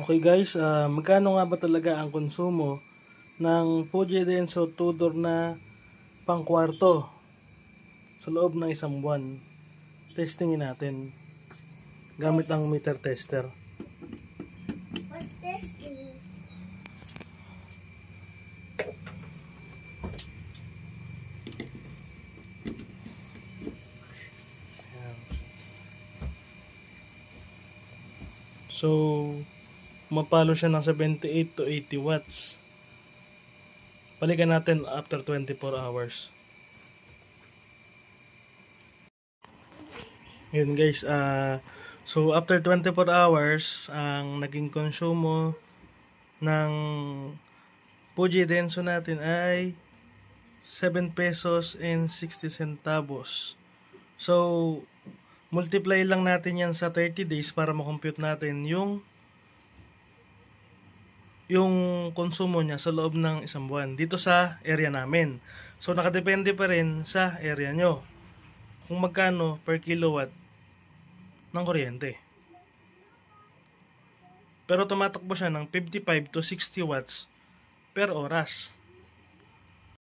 Okay guys, magkano nga ba talaga ang konsumo ng Fuji Denso Tudor na pangkwarto sa loob ng isang buwan? Testingin natin gamit ang meter tester. What testing? So, mapalo siya ng 78 to 80 watts. Balikan natin after 24 hours. Yun guys, so after 24 hours, ang naging konsumo ng Fuji Denso natin ay 7 pesos and 60 centavos. So, multiply lang natin yan sa 30 days para makompute natin yung konsumo niya sa loob ng isang buwan dito sa area namin. So, nakadepende pa rin sa area nyo kung magkano per kilowatt ng kuryente. Pero tumatakbo siya ng 55 to 60 watts per oras.